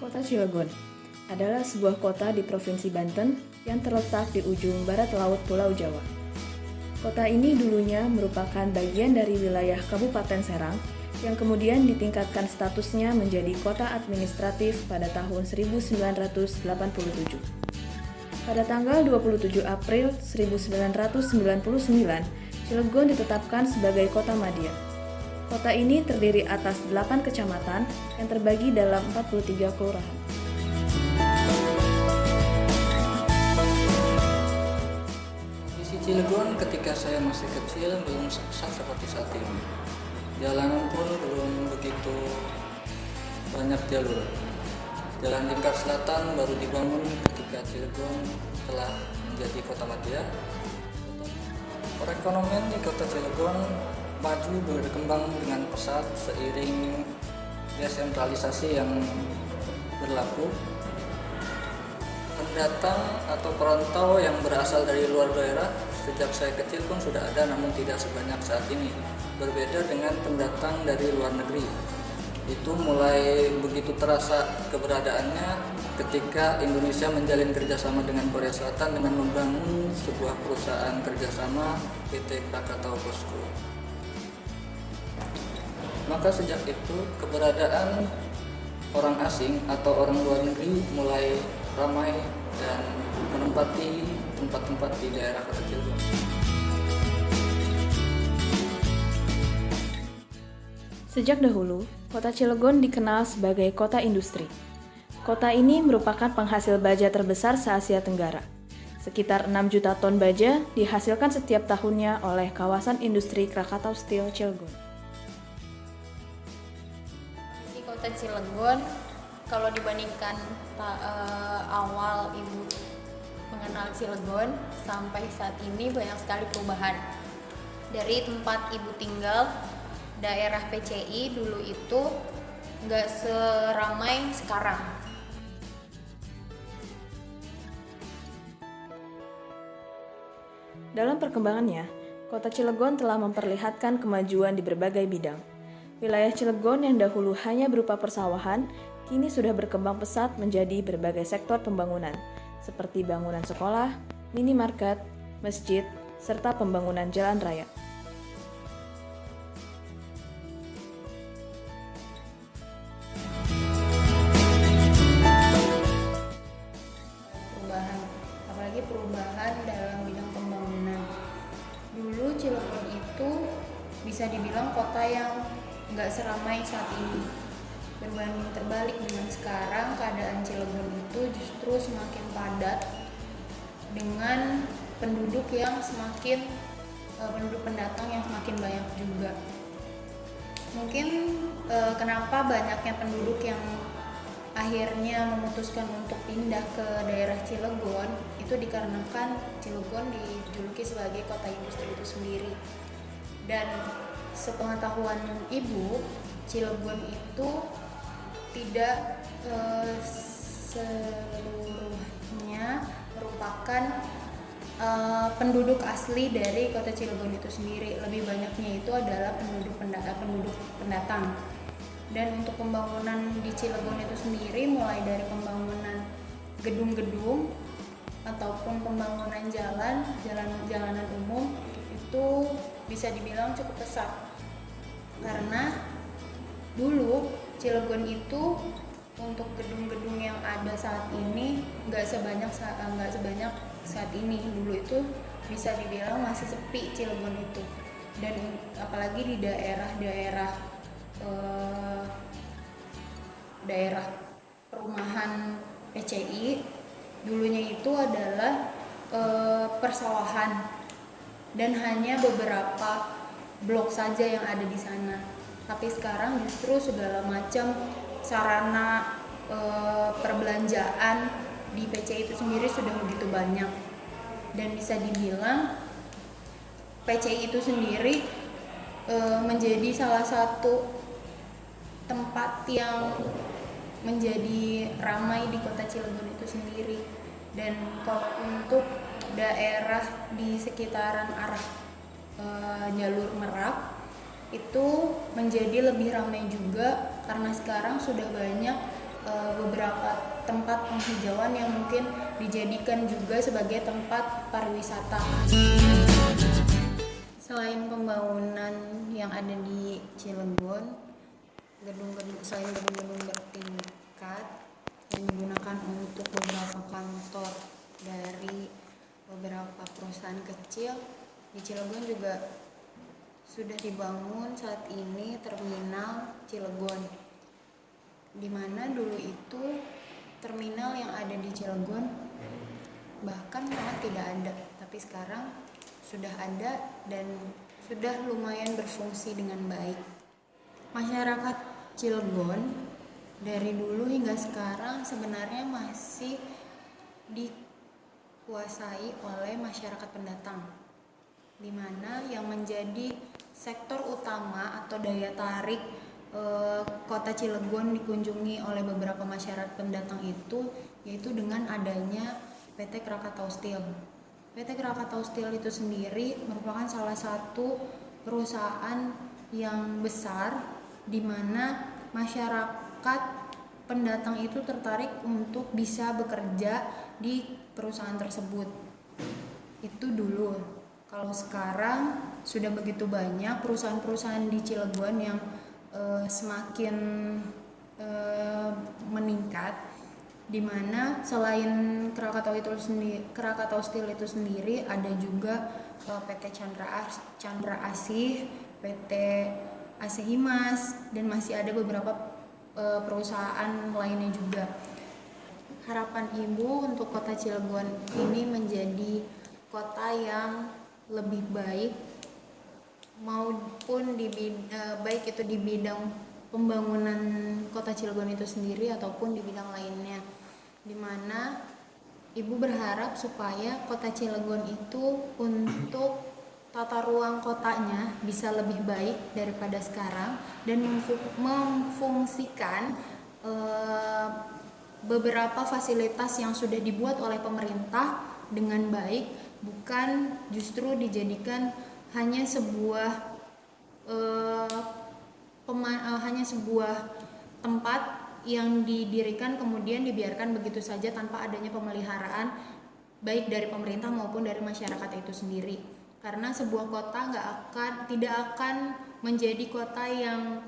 Kota Cilegon adalah sebuah kota di Provinsi Banten yang terletak di ujung barat laut Pulau Jawa. Kota ini dulunya merupakan bagian dari wilayah Kabupaten Serang yang kemudian ditingkatkan statusnya menjadi kota administratif pada tahun 1987. Pada tanggal 27 April 1999, Cilegon ditetapkan sebagai kota madya. Kota ini terdiri atas 8 kecamatan yang terbagi dalam 43 kelurahan. Kondisi Cilegon ketika saya masih kecil belum sukses seperti saat ini. Jalanan pun belum begitu banyak jalur. Jalan Lingkar Selatan baru dibangun ketika Cilegon telah menjadi kota madya. Perekonomian di kota Cilegon maju berkembang dengan pesat seiring desentralisasi yang berlaku. Pendatang atau perantau yang berasal dari luar daerah sejak saya kecil pun sudah ada, namun tidak sebanyak saat ini. Berbeda dengan pendatang dari luar negeri. Itu mulai begitu terasa keberadaannya ketika Indonesia menjalin kerjasama dengan Korea Selatan dengan membangun sebuah perusahaan kerjasama PT Krakatau Posko. Maka sejak itu keberadaan orang asing atau orang luar negeri mulai ramai dan menempati tempat-tempat di daerah kota Cilegon. Sejak dahulu, kota Cilegon dikenal sebagai kota industri. Kota ini merupakan penghasil baja terbesar se-Asia Tenggara. Sekitar 6 juta ton baja dihasilkan setiap tahunnya oleh kawasan industri Krakatau Steel Cilegon. Di kota Cilegon, kalau dibandingkan awal ibu mengenal Cilegon sampai saat ini banyak sekali perubahan. Dari tempat ibu tinggal, daerah PCI dulu itu nggak seramai sekarang. Dalam perkembangannya, kota Cilegon telah memperlihatkan kemajuan di berbagai bidang. Wilayah Cilegon yang dahulu hanya berupa persawahan, kini sudah berkembang pesat menjadi berbagai sektor pembangunan, seperti bangunan sekolah, minimarket, masjid, serta pembangunan jalan raya. Perubahan dalam bidang pembangunan. Dulu Cilegon itu bisa dibilang kota yang nggak seramai saat ini. Berbanding terbalik dengan sekarang, keadaan Cilegon itu justru semakin padat dengan penduduk pendatang yang semakin banyak juga. Mungkin kenapa banyaknya penduduk yang akhirnya memutuskan untuk pindah ke daerah Cilegon itu dikarenakan Cilegon dijuluki sebagai kota industri itu sendiri. Dan sepengetahuan ibu, Cilegon itu tidak seluruhnya merupakan penduduk asli dari kota Cilegon itu sendiri. Lebih banyaknya itu adalah penduduk pendatang. Dan untuk pembangunan di Cilegon itu sendiri, mulai dari pembangunan gedung-gedung ataupun pembangunan jalanan umum itu bisa dibilang cukup pesat. Karena dulu Cilegon itu untuk gedung-gedung yang ada saat ini nggak sebanyak saat ini. Dulu itu bisa dibilang masih sepi Cilegon itu. Dan apalagi di daerah perumahan PCI dulunya itu adalah persawahan dan hanya beberapa blok saja yang ada di sana. Tapi sekarang justru segala macam sarana perbelanjaan di PCI itu sendiri sudah begitu banyak, dan bisa dibilang PCI itu sendiri menjadi salah satu tempat yang menjadi ramai di kota Cilegon itu sendiri. Dan kalau untuk daerah di sekitaran arah jalur Merak itu menjadi lebih ramai juga karena sekarang sudah banyak beberapa tempat penghijauan yang mungkin dijadikan juga sebagai tempat pariwisata. Selain pembangunan yang ada di Cilegon, selain gedung-gedung bertingkat yang digunakan untuk beberapa kantor dari beberapa perusahaan kecil, di Cilegon juga sudah dibangun saat ini terminal Cilegon, di mana dulu itu terminal yang ada di Cilegon bahkan malah tidak ada, tapi sekarang sudah ada dan sudah lumayan berfungsi dengan baik. Masyarakat Cilegon dari dulu hingga sekarang sebenarnya masih dikuasai oleh masyarakat pendatang, di mana yang menjadi sektor utama atau daya tarik kota Cilegon dikunjungi oleh beberapa masyarakat pendatang itu yaitu dengan adanya PT Krakatau Steel. PT Krakatau Steel itu sendiri merupakan salah satu perusahaan yang besar di mana masyarakat pendatang itu tertarik untuk bisa bekerja di perusahaan tersebut. Itu dulu. Kalau sekarang sudah begitu banyak perusahaan-perusahaan di Cilegon yang semakin meningkat, di mana selain Krakatau Steel itu sendiri ada juga PT Chandra Asih, PT Asehimas, dan masih ada beberapa perusahaan lainnya juga. Harapan Ibu untuk kota Cilegon ini menjadi kota yang lebih baik, maupun baik itu di bidang pembangunan kota Cilegon itu sendiri ataupun di bidang lainnya, di mana Ibu berharap supaya kota Cilegon itu untuk tata ruang kotanya bisa lebih baik daripada sekarang dan memfungsikan beberapa fasilitas yang sudah dibuat oleh pemerintah dengan baik, bukan justru dijadikan hanya sebuah tempat yang didirikan kemudian dibiarkan begitu saja tanpa adanya pemeliharaan baik dari pemerintah maupun dari masyarakat itu sendiri. Karena sebuah kota tidak akan menjadi kota yang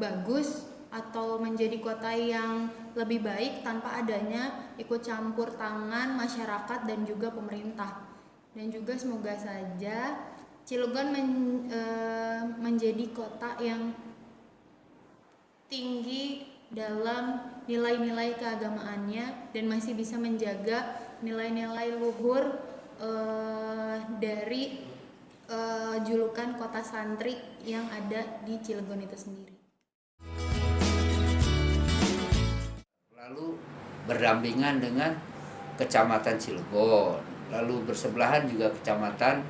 bagus atau menjadi kota yang lebih baik tanpa adanya ikut campur tangan masyarakat dan juga pemerintah. Dan juga semoga saja Cilegon menjadi kota yang tinggi dalam nilai-nilai keagamaannya dan masih bisa menjaga nilai-nilai luhur dari julukan kota santri yang ada di Cilegon itu sendiri. Lalu berdampingan dengan Kecamatan Cilegon, lalu bersebelahan juga Kecamatan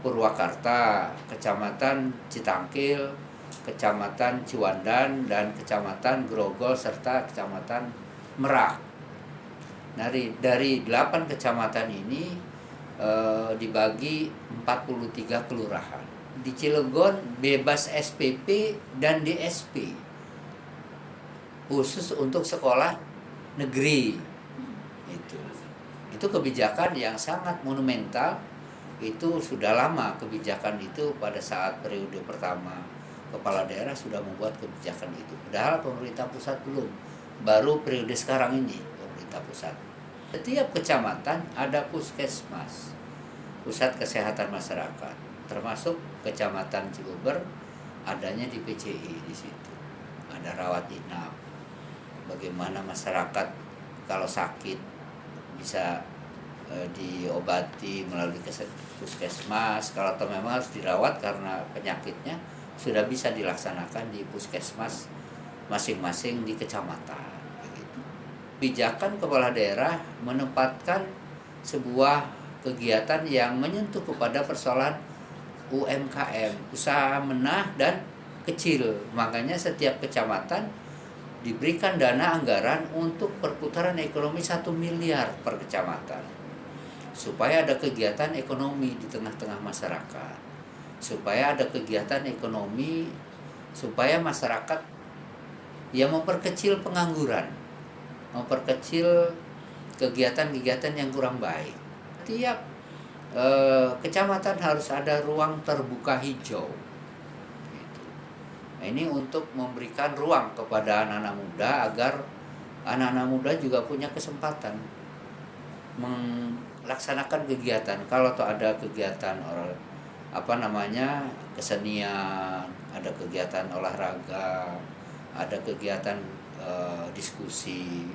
Purwakarta, Kecamatan Citangkil, Kecamatan Ciwandan, dan Kecamatan Grogol serta Kecamatan Merak. Dari 8 kecamatan ini dibagi 43 kelurahan. Di Cilegon bebas SPP dan DSP khusus untuk sekolah negeri. Itu kebijakan yang sangat monumental. Itu sudah lama kebijakan itu, pada saat periode pertama kepala daerah sudah membuat kebijakan itu. Padahal pemerintah pusat belum. Baru periode sekarang ini pemerintah pusat. Setiap kecamatan ada puskesmas, pusat kesehatan masyarakat, termasuk Kecamatan Cibeber adanya di PCI di situ. Ada rawat inap. Bagaimana masyarakat kalau sakit bisa diobati melalui puskesmas, kalau memang harus dirawat karena penyakitnya sudah bisa dilaksanakan di puskesmas masing-masing di kecamatan. Kebijakan kepala daerah menempatkan sebuah kegiatan yang menyentuh kepada persoalan UMKM, usaha menengah dan kecil. Makanya setiap kecamatan diberikan dana anggaran untuk perputaran ekonomi 1 miliar per kecamatan, supaya ada kegiatan ekonomi di tengah-tengah masyarakat, supaya ada kegiatan ekonomi, supaya masyarakat ya memperkecil pengangguran, memperkecil kegiatan-kegiatan yang kurang baik. Tiap kecamatan harus ada ruang terbuka hijau. Gitu. Nah, ini untuk memberikan ruang kepada anak-anak muda agar anak-anak muda juga punya kesempatan melaksanakan kegiatan. Kalau tuh ada kegiatan kesenian, ada kegiatan olahraga, ada kegiatan diskusi,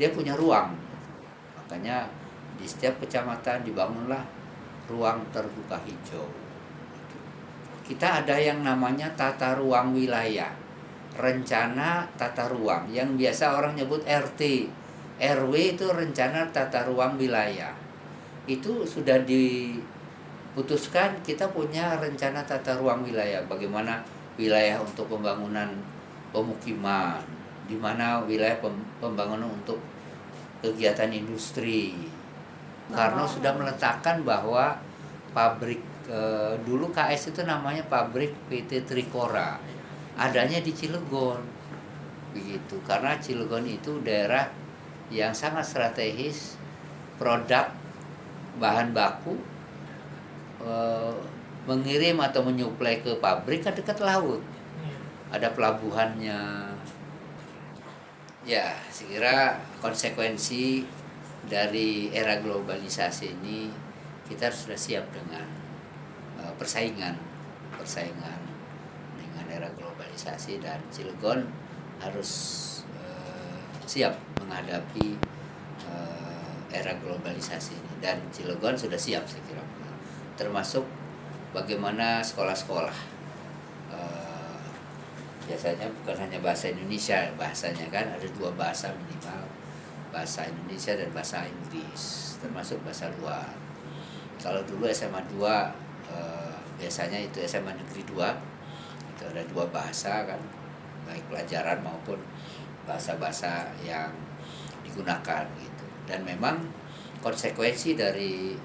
dia punya ruang. Makanya di setiap kecamatan dibangunlah ruang terbuka hijau. Kita ada yang namanya tata ruang wilayah, rencana tata ruang, yang biasa orang nyebut RT, RW itu rencana tata ruang wilayah. Itu sudah diputuskan, kita punya rencana tata ruang wilayah, bagaimana wilayah untuk pembangunan pemukiman, di mana wilayah pembangunan untuk kegiatan industri. Karena sudah meletakkan bahwa pabrik dulu KS itu namanya pabrik PT Trikora, adanya di Cilegon, begitu. Karena Cilegon itu daerah yang sangat strategis, produk bahan baku mengirim atau menyuplai ke pabrik kan dekat laut, ada pelabuhannya. Ya, saya kira konsekuensi dari era globalisasi ini kita sudah siap dengan persaingan dengan era globalisasi, dan Cilegon harus siap menghadapi era globalisasi ini, dan Cilegon sudah siap saya kira, termasuk bagaimana sekolah-sekolah biasanya bukan hanya bahasa Indonesia, bahasanya kan ada 2 bahasa minimal, bahasa Indonesia dan bahasa Inggris, termasuk bahasa luar. Kalau dulu SMA 2 biasanya itu SMA Negeri 2 itu ada 2 bahasa kan, baik pelajaran maupun bahasa-bahasa yang digunakan gitu. Dan memang konsekuensi dari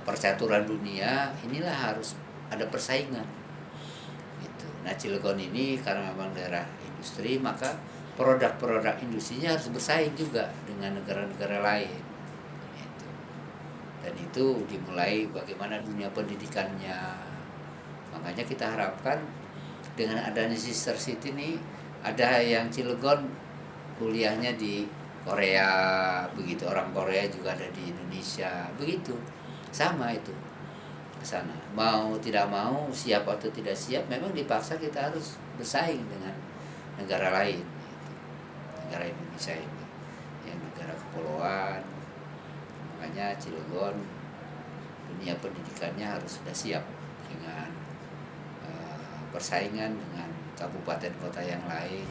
percaturan dunia inilah harus ada persaingan gitu. Nah, Cilegon ini karena memang daerah industri, maka produk-produk industrinya harus bersaing juga dengan negara-negara lain gitu. Dan itu dimulai bagaimana dunia pendidikannya. Makanya kita harapkan dengan adanya Sister City ini, ada yang Cilegon kuliahnya di Korea, begitu, orang Korea juga ada di Indonesia, begitu, sama itu ke sana. Mau tidak mau, siap atau tidak siap, memang dipaksa kita harus bersaing dengan negara lain gitu. Negara Indonesia ini yang negara kepulauan. Makanya Cilegon dunia pendidikannya harus sudah siap dengan persaingan dengan kabupaten kota yang lain.